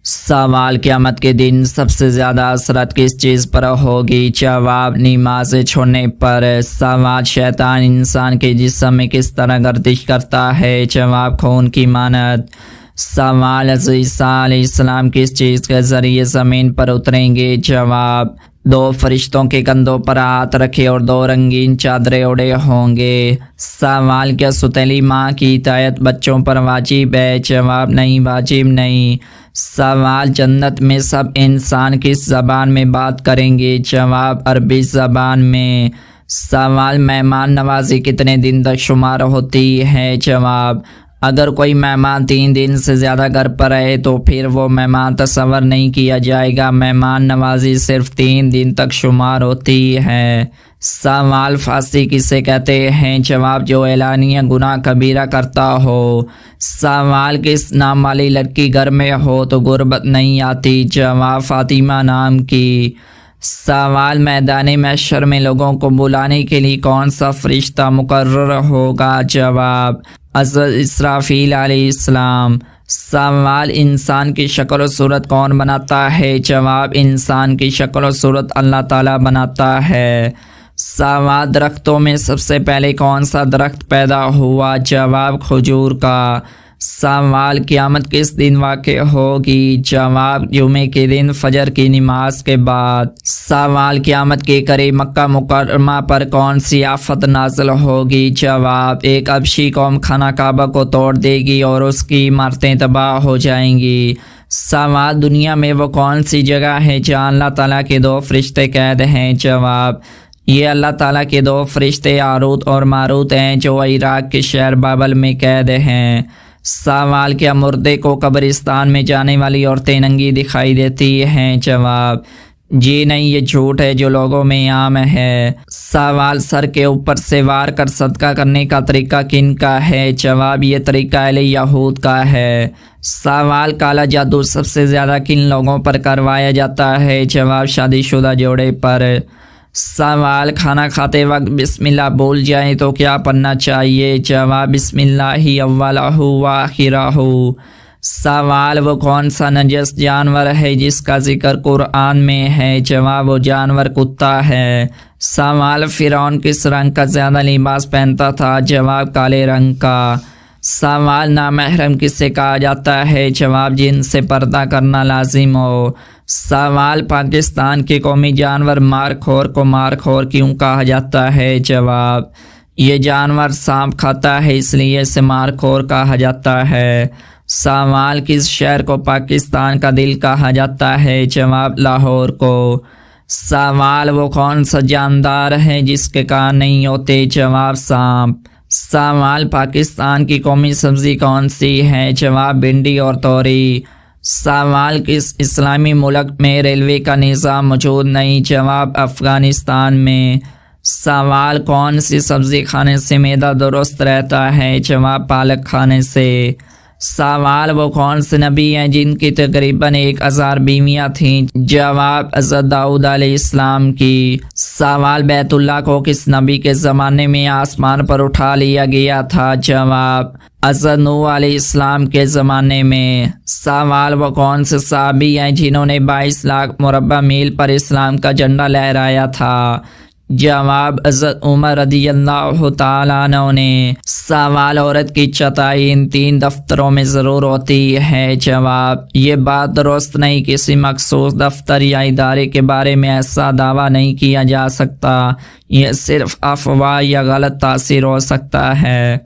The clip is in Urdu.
سوال: قیامت کے دن سب سے زیادہ اثرت کس چیز پر ہوگی؟ جواب: نماز چھوڑنے پر۔ سوال: شیطان انسان کے جسم میں کس طرح گردش کرتا ہے؟ جواب: خون کی مانند۔ سوال: عیسیٰ علیہ السلام کس چیز کے ذریعے زمین پر اتریں گے؟ جواب: 2 فرشتوں کے کندھوں پر ہاتھ رکھے اور 2 رنگین چادریں اوڑھے ہوں گے۔ سوال: کیا سوتیلی ماں کی اطاعت بچوں پر واجب ہے؟ جواب: نہیں، واجب نہیں۔ سوال: جنت میں سب انسان کس زبان میں بات کریں گے؟ جواب: عربی زبان میں۔ سوال: مہمان نوازی کتنے دن تک شمار ہوتی ہے؟ جواب: اگر کوئی مہمان 3 دن سے زیادہ گھر پر رہے تو پھر وہ مہمان تصور نہیں کیا جائے گا، مہمان نوازی صرف 3 دن تک شمار ہوتی ہے۔ سوال: فاسق کسے کہتے ہیں؟ جواب: جو اعلانیہ گناہ کبیرہ کرتا ہو۔ سوال: کس نام والی لڑکی گھر میں ہو تو غربت نہیں آتی؟ جواب: فاطمہ نام کی۔ سوال: میدان محشر میں لوگوں کو بلانے کے لیے کون سا فرشتہ مقرر ہوگا؟ جواب: حضرت اسرافیل علیہ السلام۔ سوال: انسان کی شکل و صورت کون بناتا ہے؟ جواب: انسان کی شکل و صورت اللہ تعالیٰ بناتا ہے۔ سوال: درختوں میں سب سے پہلے کون سا درخت پیدا ہوا؟ جواب: کھجور کا۔ سوال: قیامت کس دن واقع ہوگی؟ جواب: جمعے کے دن فجر کی نماز کے بعد۔ سوال: قیامت کے قریب مکہ مکرمہ پر کون سی آفت نازل ہوگی؟ جواب: ایک حبشی قوم خانہ کعبہ کو توڑ دے گی اور اس کی عمارتیں تباہ ہو جائیں گی۔ سوال: دنیا میں وہ کون سی جگہ ہے جہاں اللہ تعالیٰ کے 2 فرشتے قید ہیں؟ جواب: یہ اللہ تعالیٰ کے 2 فرشتے ہاروت اور ماروت ہیں جو عراق کے شہر بابل میں قید ہیں۔ سوال: کیا مردے کو قبرستان میں جانے والی عورتیں ننگی دکھائی دیتی ہیں؟ جواب: جی نہیں، یہ جھوٹ ہے جو لوگوں میں عام ہے۔ سوال: سر کے اوپر سے وار کر صدقہ کرنے کا طریقہ کن کا ہے؟ جواب: یہ طریقہ اہل یہود کا ہے۔ سوال: کالا جادو سب سے زیادہ کن لوگوں پر کروایا جاتا ہے؟ جواب: شادی شدہ جوڑے پر۔ سوال: کھانا کھاتے وقت بسم اللہ بھول جائیں تو کیا پڑھنا چاہیے؟ جواب: بسم اللہ اولہ و آخرہ۔ سوال: وہ کون سا نجس جانور ہے جس کا ذکر قرآن میں ہے؟ جواب: وہ جانور کتا ہے۔ سوال: فرعون کس رنگ کا زیادہ لباس پہنتا تھا؟ جواب: کالے رنگ کا۔ سوال: نامحرم کسے کہا جاتا ہے؟ جواب: جن سے پردہ کرنا لازم ہو۔ سوال: پاکستان کے قومی جانور مارخور کو مارخور کیوں کہا جاتا ہے؟ جواب: یہ جانور سانپ کھاتا ہے اس لیے اسے مارخور کہا جاتا ہے۔ سوال: کس شہر کو پاکستان کا دل کہا جاتا ہے؟ جواب: لاہور کو۔ سوال: وہ کون سا جاندار ہے جس کے کان نہیں ہوتے؟ جواب: سانپ۔ سوال: پاکستان کی قومی سبزی کون سی ہے؟ جواب: بھنڈی اور توری۔ سوال: کس اسلامی ملک میں ریلوے کا نظام موجود نہیں؟ جواب: افغانستان میں۔ سوال: کون سی سبزی کھانے سے معدہ درست رہتا ہے؟ جواب: پالک کھانے سے۔ سوال: وہ کون سے نبی ہیں جن کی تقریباً 1000 بیویاں تھیں؟ جواب: حضرت داؤد علیہ السلام کی۔ سوال: بیت اللہ کو کس نبی کے زمانے میں آسمان پر اٹھا لیا گیا تھا؟ جواب: حضرت نوح علیہ السلام کے زمانے میں۔ سوال: وہ کون سے صحابی ہیں جنہوں نے 22 لاکھ مربع میل پر اسلام کا جھنڈا لہرایا تھا؟ جواب: حضرت عمر رضی اللہ تعالیٰ عنہ نے۔ سوال: عورت کی چٹائی ان 3 دفتروں میں ضرور ہوتی ہے؟ جواب: یہ بات درست نہیں، کسی مخصوص دفتر یا ادارے کے بارے میں ایسا دعویٰ نہیں کیا جا سکتا، یہ صرف افواہ یا غلط تاثر ہو سکتا ہے۔